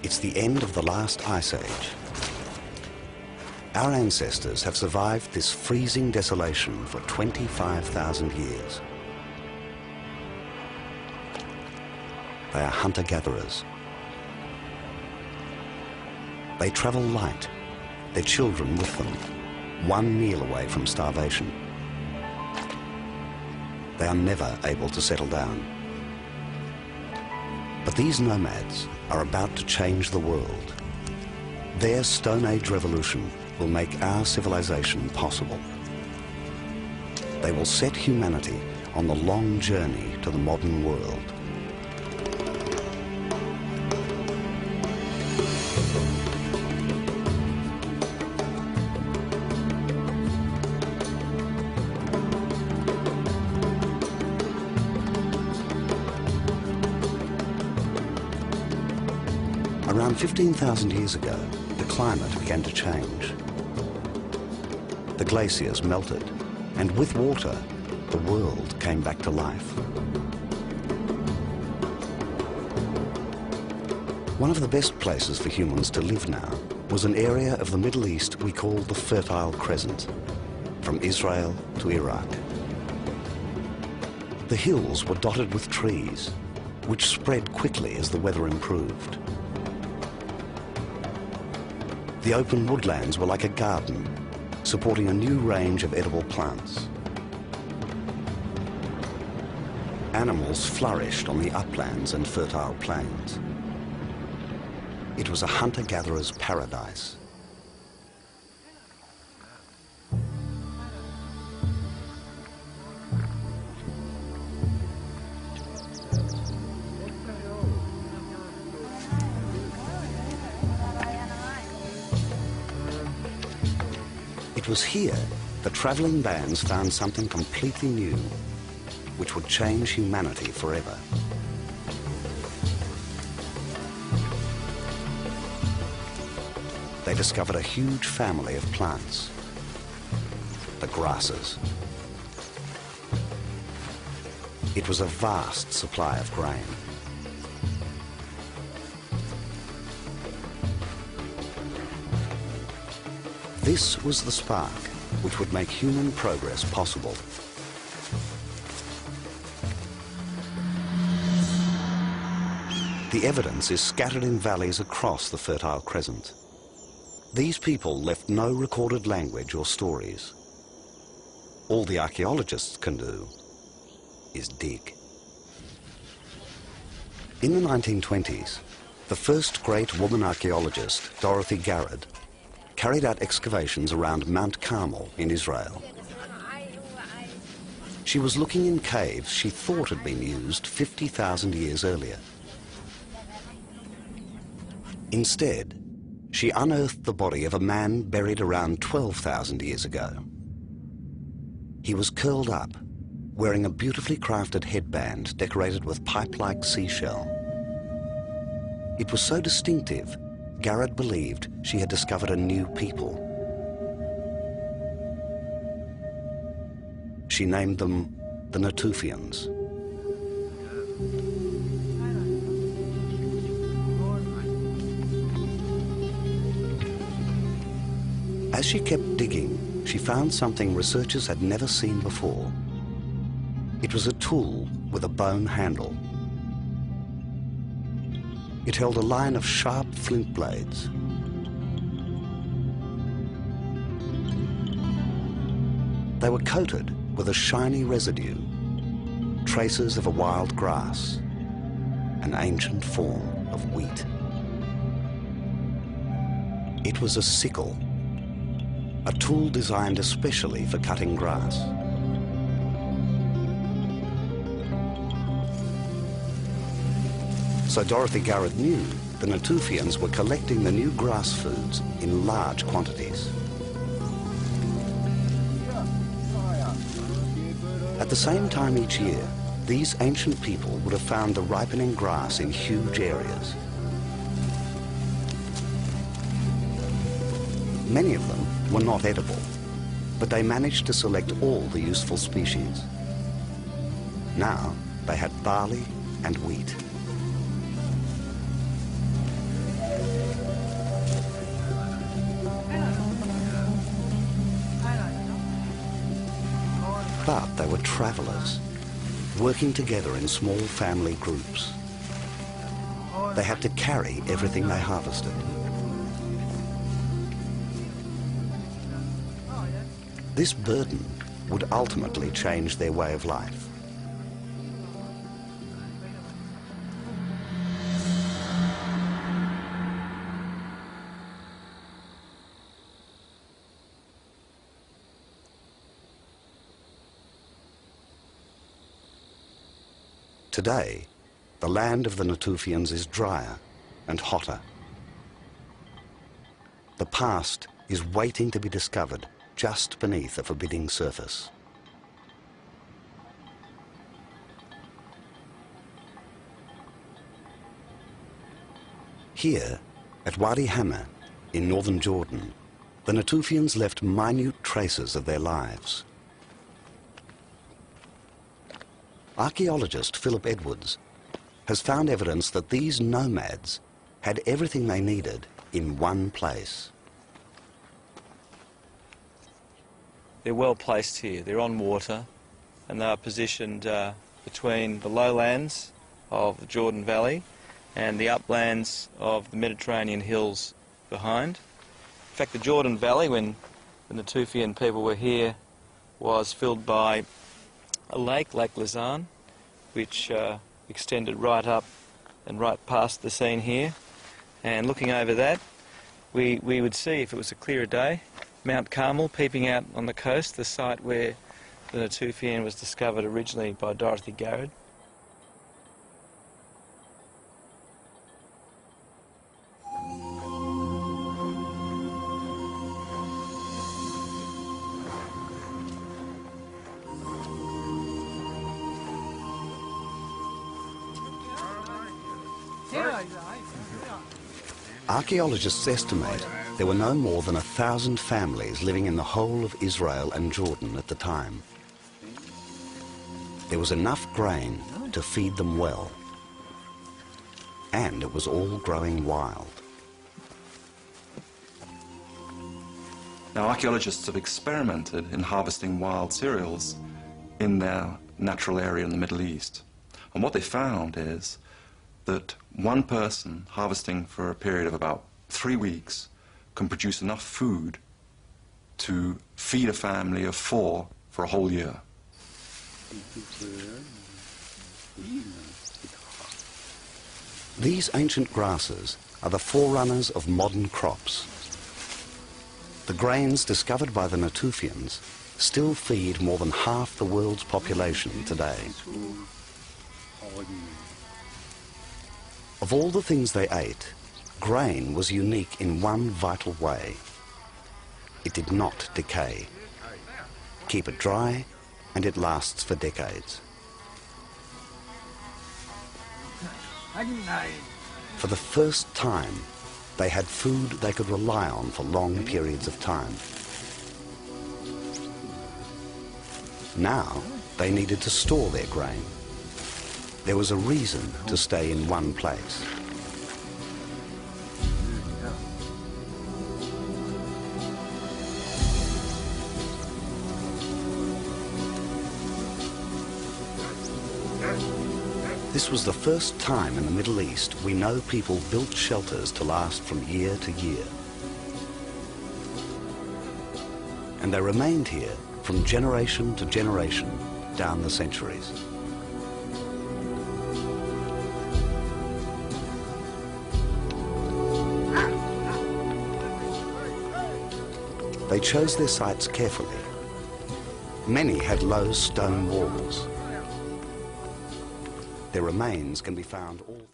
It's the end of the last ice age. Our ancestors have survived this freezing desolation for 25,000 years. They are hunter-gatherers. They travel light, their children with them, one meal away from starvation. They are never able to settle down. But these nomads are about to change the world. Their Stone Age revolution will make our civilization possible. They will set humanity on the long journey to the modern world. Around 15,000 years ago, the climate began to change. The glaciers melted, and with water, the world came back to life. One of the best places for humans to live now was an area of the Middle East we call the Fertile Crescent, from Israel to Iraq. The hills were dotted with trees, which spread quickly as the weather improved. The open woodlands were like a garden, supporting a new range of edible plants. Animals flourished on the uplands and fertile plains. It was a hunter-gatherer's paradise. It was here the traveling bands found something completely new, which would change humanity forever. They discovered a huge family of plants, the grasses. It was a vast supply of grain. This was the spark which would make human progress possible. The evidence is scattered in valleys across the Fertile Crescent. These people left no recorded language or stories. All the archaeologists can do is dig. In the 1920s, the first great woman archaeologist, Dorothy Garrod, carried out excavations around Mount Carmel in Israel. She was looking in caves she thought had been used 50,000 years earlier. Instead, she unearthed the body of a man buried around 12,000 years ago. He was curled up, wearing a beautifully crafted headband decorated with pipe-like seashell. It was so distinctive, Garrod believed she had discovered a new people. She named them the Natufians. As she kept digging, she found something researchers had never seen before. It was a tool with a bone handle. It held a line of sharp flint blades. They were coated with a shiny residue, traces of a wild grass, an ancient form of wheat. It was a sickle, a tool designed especially for cutting grass. So Dorothy Garrod knew the Natufians were collecting the new grass foods in large quantities. At the same time each year, these ancient people would have found the ripening grass in huge areas. Many of them were not edible, but they managed to select all the useful species. Now they had barley and wheat. travellers, working together in small family groups. They had to carry everything they harvested. This burden would ultimately change their way of life. Today, the land of the Natufians is drier and hotter. The past is waiting to be discovered just beneath a forbidding surface. Here, at Wadi Hamma, in northern Jordan, the Natufians left minute traces of their lives. Archaeologist Philip Edwards has found evidence that these nomads had everything they needed in one place. They're well placed here. They're on water and they are positioned between the lowlands of the Jordan Valley and the uplands of the Mediterranean hills behind. In fact, the Jordan Valley, when the Natufian people were here, was filled by a lake, Lake Luzan, which extended right up and right past the scene here. And looking over that, we would see, if it was a clearer day, Mount Carmel peeping out on the coast, the site where the Natufian was discovered originally by Dorothy Garrod. Archaeologists estimate there were no more than 1,000 families living in the whole of Israel and Jordan at the time. There was enough grain to feed them well, and it was all growing wild. Now, archaeologists have experimented in harvesting wild cereals in their natural area in the Middle East. And what they found is that one person harvesting for a period of about 3 weeks can produce enough food to feed a family of 4 for a whole year. These ancient grasses are the forerunners of modern crops. The grains discovered by the Natufians still feed more than half the world's population today. Of all the things they ate, grain was unique in one vital way. It did not decay. Keep it dry, and it lasts for decades. For the first time, they had food they could rely on for long periods of time. Now, they needed to store their grain. There was a reason to stay in one place. This was the first time in the Middle East we know people built shelters to last from year to year. And they remained here from generation to generation down the centuries. They chose their sites carefully. Many had low stone walls. Their remains can be found all